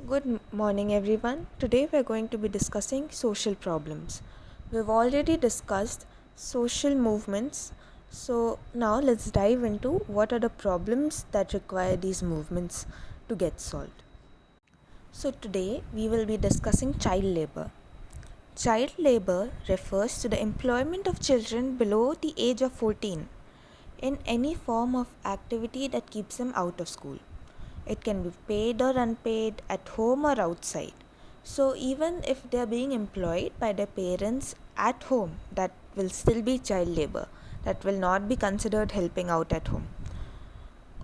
Good morning, everyone. Today we're going to be discussing social problems. We've already discussed social movements, so now let's dive into what are the problems that require these movements to get solved. So, today we will be discussing child labor. Child labor refers to the employment of children below the age of 14 in any form of activity that keeps them out of school. It can be paid or unpaid, at home or outside. So, even if they are being employed by their parents at home, that will still be child labor. That will not be considered helping out at home.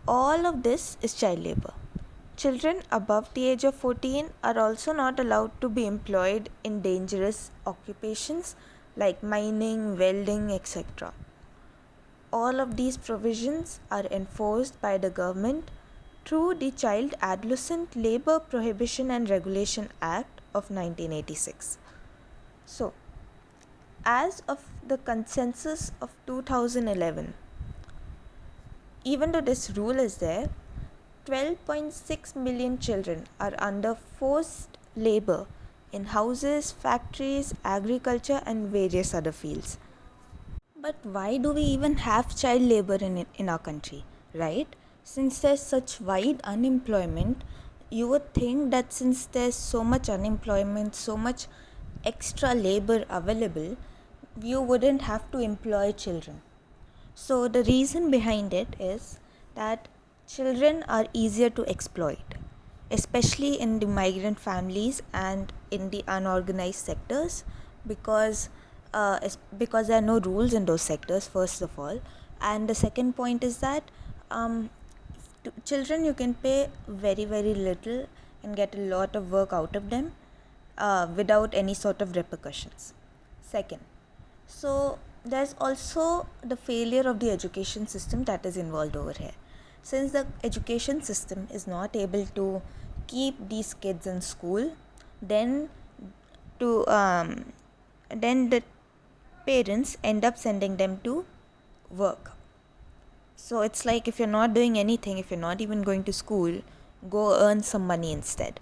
All of this is child labor. Children above the age of 14 are also not allowed to be employed in dangerous occupations like mining, welding, etc. All of these provisions are enforced by the government through the Child Adolescent Labor Prohibition and Regulation Act of 1986. So, as of the consensus of 2011, even though this rule is there, 12.6 million children are under forced labor in houses, factories, agriculture, and various other fields. But why do we even have child labor in our country, right? Since there's such wide unemployment, you would think that since there's so much unemployment, so much extra labor available, you wouldn't have to employ children. So, the reason behind it is that children are easier to exploit, especially in the migrant families and in the unorganized sectors, because because there are no rules in those sectors, first of all. And the second point is that to children you can pay very little and get a lot of work out of them without any sort of repercussions. Second, so there's also the failure of the education system that is involved over here. Since the education system is not able to keep these kids in school, then to then the parents end up sending them to work. So it's like, if you're not doing anything, if you're not even going to school, go earn some money instead.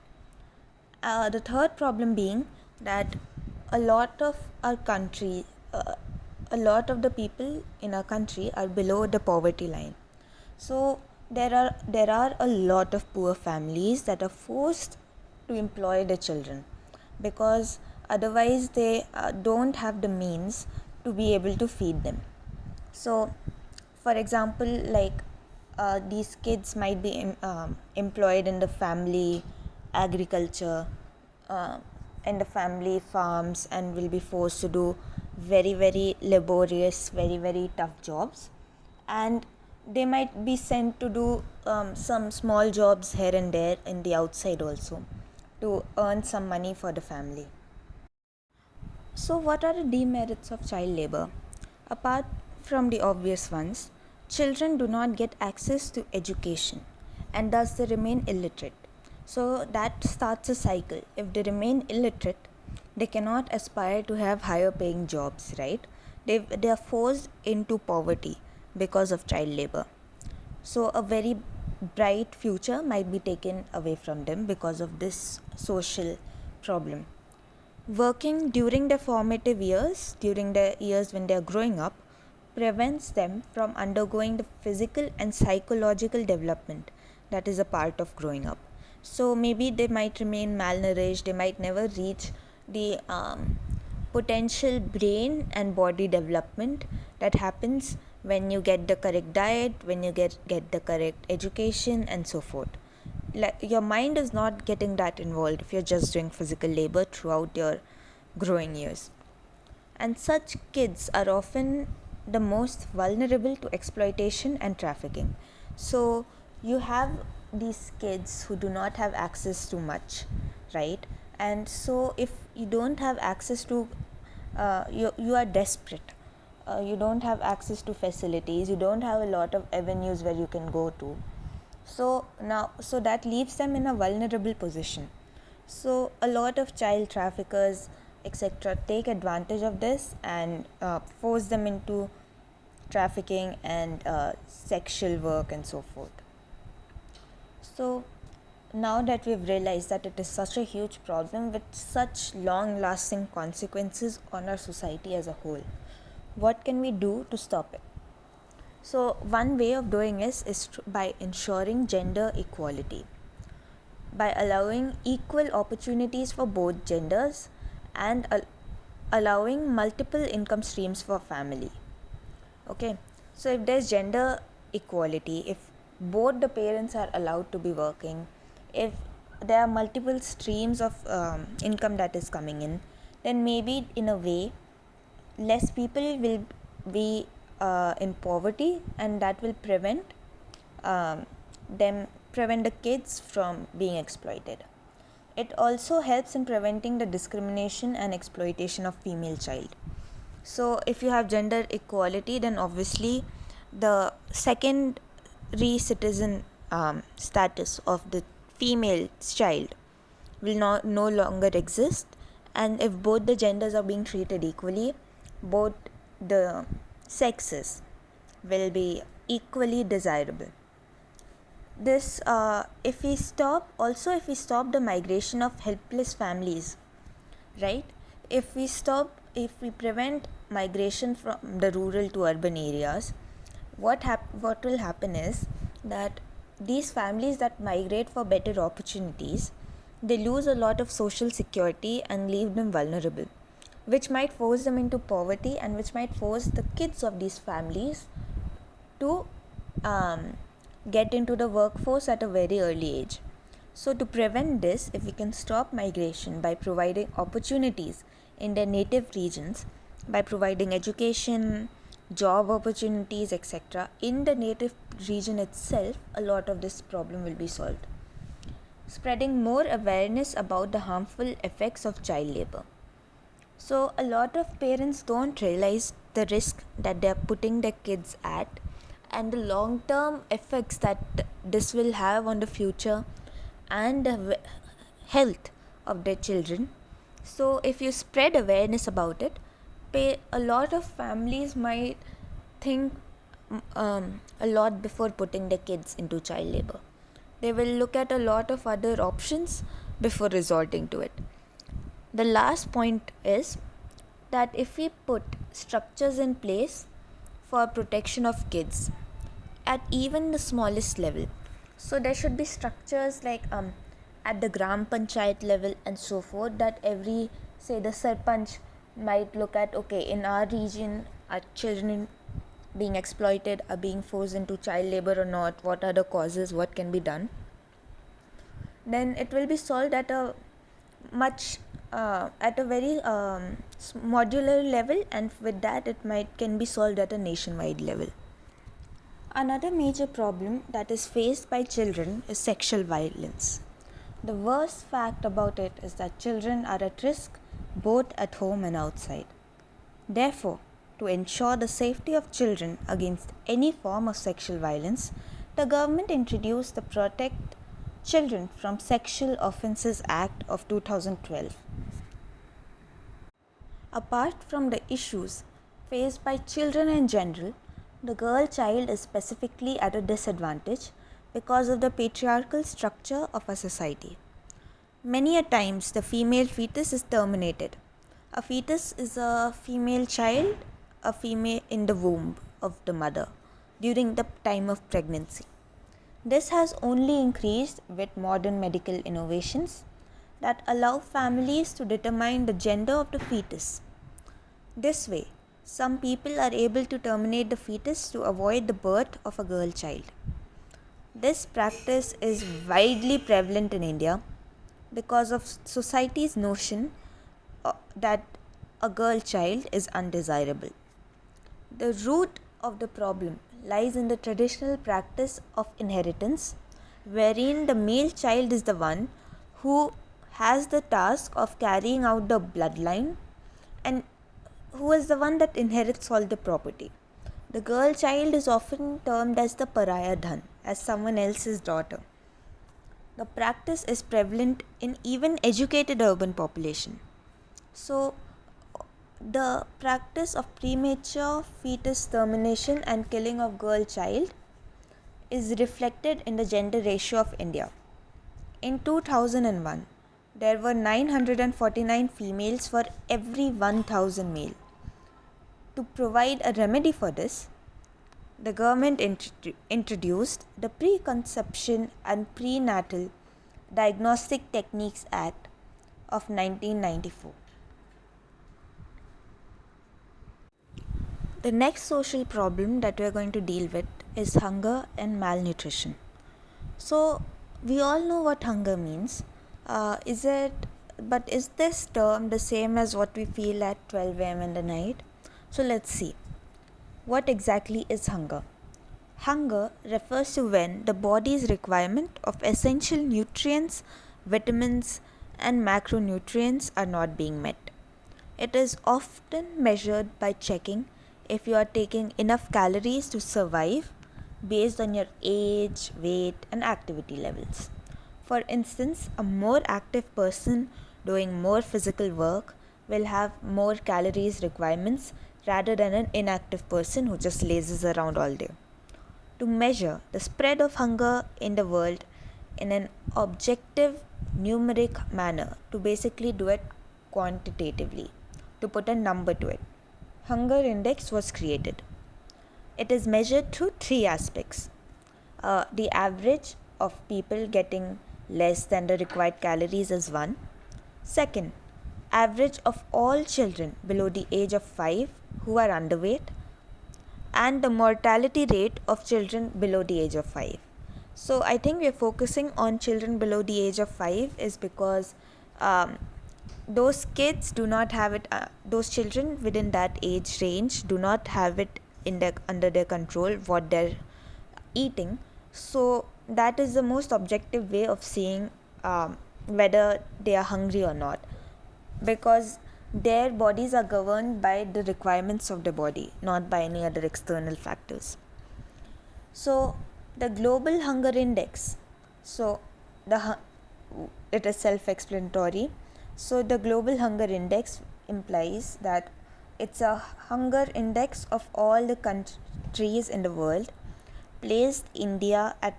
The third problem being that a lot of our country, a lot of the people in our country are below the poverty line. So there are a lot of poor families that are forced to employ their children, because otherwise they don't have the means to be able to feed them. So, for example, like these kids might be employed in the family agriculture, uh, in the family farms, and will be forced to do very laborious, very tough jobs. And they might be sent to do some small jobs here and there in the outside also, to earn some money for the family. So, what are the demerits of child labor? Apart from the obvious ones, children do not get access to education and thus they remain illiterate. So, that starts a cycle. If they remain illiterate, they cannot aspire to have higher paying jobs, right? They are forced into poverty because of child labor. So, a very bright future might be taken away from them because of this social problem. Working during their formative years, during the years when they are growing up, prevents them from undergoing the physical and psychological development that is a part of growing up. So maybe they might remain malnourished, they might never reach the potential brain and body development that happens when you get the correct diet, when you get the correct education, and so forth. Like, your mind is not getting that involved if you're just doing physical labor throughout your growing years. And such kids are often the most vulnerable to exploitation and trafficking. So you have these kids who do not have access to much, right? And so if you don't have access to you are desperate, you don't have access to facilities, you don't have a lot of avenues where you can go to. So that leaves them in a vulnerable position. So a lot of child traffickers, etc., take advantage of this and force them into trafficking and sexual work and so forth. So now that we've realized that it is such a huge problem with such long lasting consequences on our society as a whole, what can we do to stop it? So, one way of doing is by ensuring gender equality, by allowing equal opportunities for both genders and allowing multiple income streams for family. Okay, so if there's gender equality, if both the parents are allowed to be working, if there are multiple streams of income that is coming in, then maybe in a way less people will be in poverty, and that will prevent the kids from being exploited. It also helps in preventing the discrimination and exploitation of female child. So if you have gender equality, then obviously the secondary citizen status of the female child will no longer exist, and if both the genders are being treated equally, both the sexes will be equally desirable. This if we stop the migration of helpless families, right? If we prevent migration from the rural to urban areas, what will happen is that these families that migrate for better opportunities, they lose a lot of social security and leave them vulnerable, which might force them into poverty, and which might force the kids of these families to get into the workforce at a very early age. So to prevent this, if we can stop migration by providing opportunities in their native regions, by providing education, job opportunities, etc., in the native region itself, a lot of this problem will be solved. Spreading more awareness about the harmful effects of child labor. So a lot of parents don't realize the risk that they are putting their kids at, and the long term effects that this will have on the future and the health of their children. So if you spread awareness about it, a lot of families might think a lot before putting their kids into child labor. They will look at a lot of other options before resorting to it. The last point is that if we put structures in place for protection of kids at even the smallest level, so there should be structures like at the gram panchayat level and so forth, that the sarpanch might look at, okay, in our region are children being exploited, are being forced into child labor or not, what are the causes, what can be done. Then it will be solved at a very modular level, and with that it can be solved at a nationwide level. Another major problem that is faced by children is sexual violence. The worst fact about it is that children are at risk both at home and outside. Therefore, to ensure the safety of children against any form of sexual violence, the government introduced the Protect Children from Sexual Offences Act of 2012. Apart from the issues faced by children in general, the girl child is specifically at a disadvantage because of the patriarchal structure of a society. Many a times the female fetus is terminated. A fetus is a female child, a female in the womb of the mother during the time of pregnancy. This has only increased with modern medical innovations that allow families to determine the gender of the fetus. This way, some people are able to terminate the fetus to avoid the birth of a girl child. This practice is widely prevalent in India because of society's notion that a girl child is undesirable. The root of the problem lies in the traditional practice of inheritance, wherein the male child is the one who has the task of carrying out the bloodline and who is the one that inherits all the property. The girl child is often termed as the pariah dhan, as someone else's daughter. The practice is prevalent in even educated urban population. So, the practice of premature fetus termination and killing of girl child is reflected in the gender ratio of India. In 2001, there were 949 females for every 1000 male. To provide a remedy for this, the government introduced the Preconception and Prenatal Diagnostic Techniques Act of 1994. The next social problem that we are going to deal with is hunger and malnutrition. So, we all know what hunger means. Is this term the same as what we feel at 12 a.m. in the night? So, let's see. What exactly is hunger? Hunger refers to when the body's requirement of essential nutrients, vitamins, and macronutrients are not being met. It is often measured by checking if you are taking enough calories to survive based on your age, weight, and activity levels. For instance, a more active person doing more physical work will have more calories requirements rather than an inactive person who just lazes around all day. To measure the spread of hunger in the world in an objective numeric manner, to basically do it quantitatively, to put a number to it, hunger index was created. It is measured through three aspects. The average of people getting less than the required calories is 1. Second, average of all children below the age of 5 who are underweight, and the mortality rate of children below the age of 5. So I think we are focusing on children below the age of 5 is because those kids do not have it, those children within that age range do not have it under their control what they're eating. So that is the most objective way of seeing whether they are hungry or not, because their bodies are governed by the requirements of the body, not by any other external factors. So the global hunger index, it is self-explanatory. So the global hunger index implies that it's a hunger index of all the countries in the world, placed India at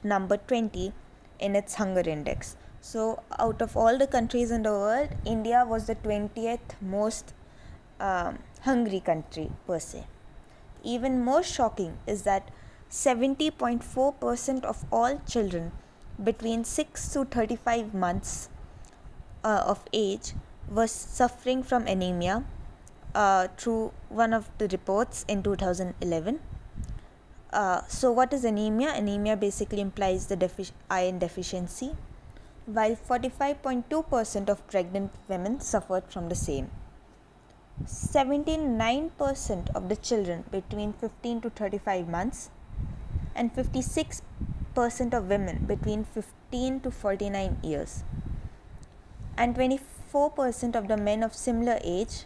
number 20 in its hunger index. So out of all the countries in the world, India was the 20th most hungry country per se. Even more shocking is that 70.4% of all children between 6 to 35 months of age was suffering from anemia through one of the reports in 2011. So what is anemia? Anemia basically implies the iron deficiency, while 45.2% of pregnant women suffered from the same. 79% of the children between 15 to 35 months and 56% of women between 15 to 49 years and 24% of the men of similar age,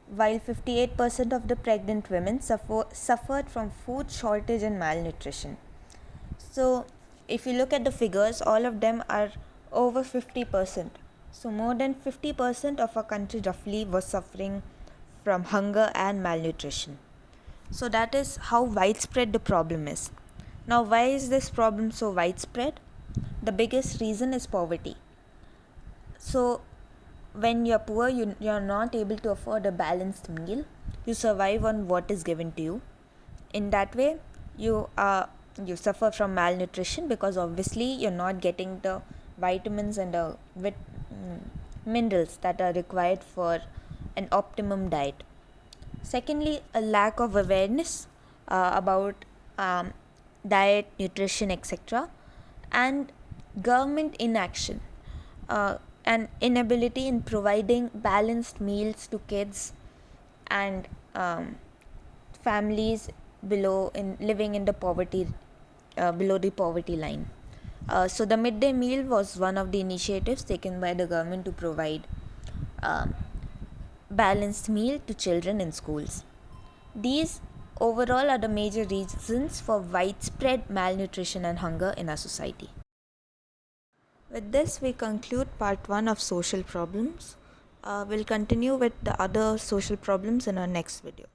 while 58% of the pregnant women suffered from food shortage and malnutrition. So if you look at the figures, all of them are over 50%. So more than 50% of our country roughly was suffering from hunger and malnutrition. So that is how widespread the problem is. Now, why is this problem so widespread? The biggest reason is poverty. So when you're poor, you're not able to afford a balanced meal. You survive on what is given to you. In that way, you suffer from malnutrition because obviously you're not getting the vitamins and the minerals that are required for an optimum diet. Secondly, a lack of awareness about diet, nutrition, etc., and government inaction and inability in providing balanced meals to kids and families living in the poverty below the poverty line. So the midday meal was one of the initiatives taken by the government to provide balanced meal to children in schools. These overall are the major reasons for widespread malnutrition and hunger in our society. With this, we conclude part 1 of social problems. We'll continue with the other social problems in our next video.